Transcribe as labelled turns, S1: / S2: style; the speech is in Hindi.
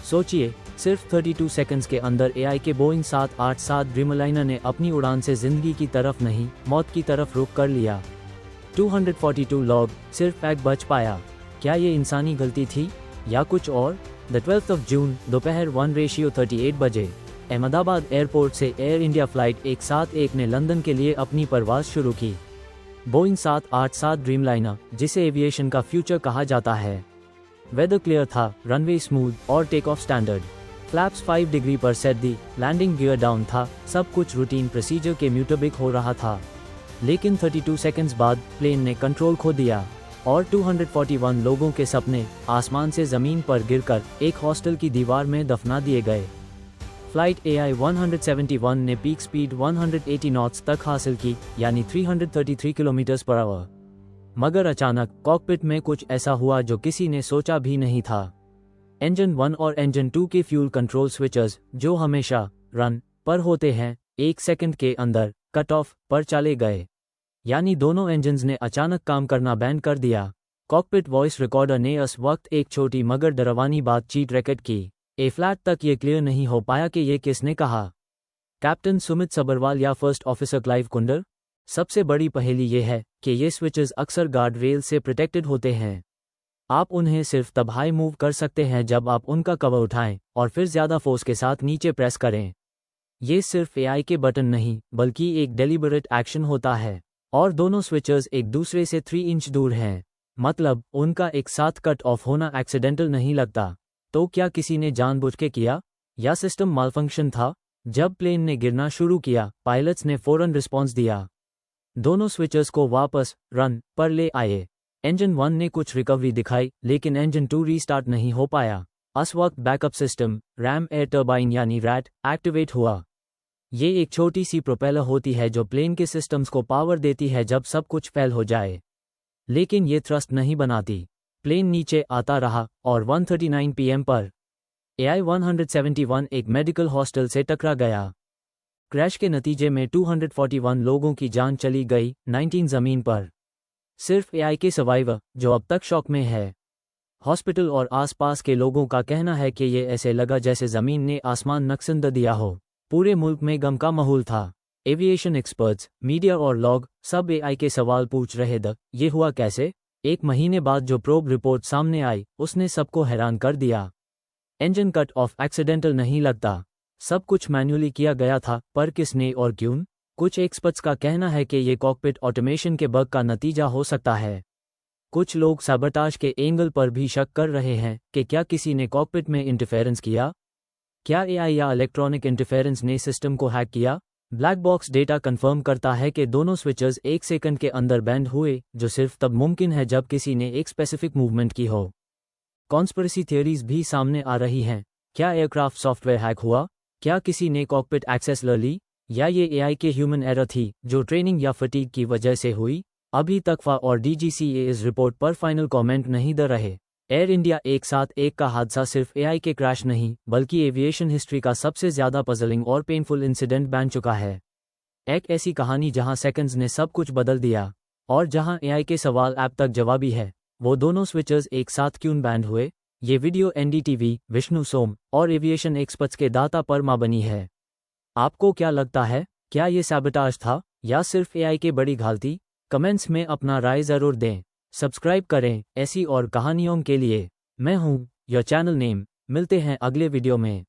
S1: सोचिए, सिर्फ 32 सेकंड्स के अंदर एआई के बोइंग 787 ड्रीमलाइनर ने अपनी उड़ान से जिंदगी की तरफ नहीं, मौत की तरफ रुख कर लिया। 242 लोग, सिर्फ एक बच पाया। क्या ये इंसानी गलती थी या कुछ और? द 12 जून दोपहर 1:38 बजे अहमदाबाद एयरपोर्ट से एयर इंडिया फ्लाइट 171 ने लंदन के लिए अपनी परवाज शुरू की। बोइंग 787 ड्रीमलाइनर, जिसे एविएशन का फ्यूचर कहा जाता है। वेदर क्लियर था, रनवे स्मूथ और take off standard. Flaps 5 degree पर सेट दी, लैंडिंग गियर डाउन था, सब कुछ रूटीन प्रोसीजर के म्यूटेबिक हो रहा था। लेकिन 32 सेकंड्स बाद प्लेन ने कंट्रोल खो दिया और 241 लोगों के सपने आसमान से ज़मीन पर गिरकर एक हॉस्टल की दीवार में दफना दिए गए। फ्लाइट AI-171 ने पीक स्पीड 180 नॉट्स तक हासिल की, यानी 333 किलोमीटर पर आवर। मगर अचानक कॉकपिट में कुछ ऐसा हुआ जो किसी ने सोचा भी नहीं था। इंजन 1 और इंजन 2 के फ्यूल कंट्रोल स्विचेस, जो हमेशा रन पर होते हैं, 1 सेकंड के अंदर कट ऑफ पर चले गए। यानी दोनों इंजन्स ने अचानक काम करना बैन कर दिया। कॉकपिट वॉइस रिकॉर्डर ने उस वक्त एक छोटी मगर डरावनी बातचीत रिकॉर्ड की। ए फ्लैट तक ये क्लियर नहीं हो पाया कि ये किसने कहा, कैप्टन सुमित सबरवाल या फर्स्ट ऑफिसर क्लाइव कुंडर। सबसे बड़ी पहेली ये है कि ये स्विचेस अक्सर गार्ड रेल से प्रोटेक्टेड होते हैं। आप उन्हें सिर्फ तब हाई मूव कर सकते हैं जब आप उनका कवर उठाएं और फिर ज़्यादा फोर्स के साथ नीचे प्रेस करें। ये सिर्फ एआई के बटन नहीं, बल्कि एक डेलिबरेट एक्शन होता है। और दोनों स्विचेस एक दूसरे से 3 इंच दूर हैं, मतलब उनका एक साथ कट ऑफ होना एक्सीडेंटल नहीं लगता। तो क्या किसी ने जानबूझ के किया या सिस्टम मालफंक्शन था? जब प्लेन ने गिरना शुरू किया, पायलट्स ने फौरन रिस्पॉन्स दिया। दोनों स्विचेस को वापस रन पर ले आए। इंजन 1 ने कुछ रिकवरी दिखाई, लेकिन इंजन 2 रीस्टार्ट नहीं हो पाया। उस वक्त backup system RAM air turbine यानी रैट एक्टिवेट हुआ। ये एक छोटी सी प्रोपेलर होती है जो प्लेन के सिस्टम्स को पावर देती है जब सब कुछ फेल हो जाए। लेकिन ये थ्रस्ट नहीं बनाती। प्लेन नीचे आता रहा और 1:39 PM पर AI-171 एक मेडिकल हॉस्टल से टकरा गया। क्रैश के नतीजे में 241 लोगों की जान चली गई, 19 जमीन पर। सिर्फ एआई के सर्वाइवर, जो अब तक शॉक में है। हॉस्पिटल और आसपास के लोगों का कहना है कि ये ऐसे लगा जैसे जमीन ने आसमान नक्शंद दिया हो। पूरे मुल्क में गम का माहौल था। एविएशन एक्सपर्ट्स, मीडिया और लोग सब एआई के सवाल पूछ रहे थे, ये हुआ कैसे? 1 महीने बाद जो प्रोब रिपोर्ट सामने आई, उसने सबको हैरान कर दिया। इंजन कट ऑफ एक्सीडेंटल नहीं लगता, सब कुछ मैन्युअली किया गया था, पर किसने और क्यों? कुछ एक्सपर्ट्स का कहना है कि ये कॉकपिट ऑटोमेशन के बग का नतीजा हो सकता है। कुछ लोग सैबोटाज के एंगल पर भी शक कर रहे हैं कि क्या किसी ने कॉकपिट में इंटरफेरेंस किया। क्या एआई या इलेक्ट्रॉनिक इंटरफेरेंस ने सिस्टम को हैक किया? ब्लैक बॉक्स डेटा कंफर्म करता है कि दोनों स्विचेस 1 सेकंड के अंदर बैंड हुए, जो सिर्फ तब मुमकिन है जब किसी ने एक स्पेसिफिक मूवमेंट की हो। कॉन्स्पिरेसी थियरीज भी सामने आ रही हैं। क्या एयरक्राफ्ट सॉफ्टवेयर हैक हुआ? क्या किसी ने कॉकपिट एक्सेस ले ली? या ये एआई के ह्यूमन एरर थी जो ट्रेनिंग या फटीग की वजह से हुई? अभी तक FAA और DGCA इस रिपोर्ट पर फाइनल कमेंट नहीं दे रहे। एयर इंडिया 171 का हादसा सिर्फ एआई के क्रैश नहीं, बल्कि एविएशन हिस्ट्री का सबसे ज़्यादा पजलिंग और पेनफुल इंसिडेंट बन चुका है। एक ऐसी कहानी जहां सेकंड्स ने सब कुछ बदल दिया और जहां एआई के सवाल अब तक जवाबी है। वो दोनों स्विचेस एक साथ क्यों बैंड हुए? ये वीडियो NDTV, विष्णु सोम और एविएशन एक्सपर्ट्स के डाटा पर मबनी है। आपको क्या लगता है, क्या ये सैबोटाज था या सिर्फ एआई की बड़ी गलती? कमेंट्स में अपना राय ज़रूर दें। सब्सक्राइब करें ऐसी और कहानियों के लिए। मैं हूं योर चैनल नेम। मिलते हैं अगले वीडियो में।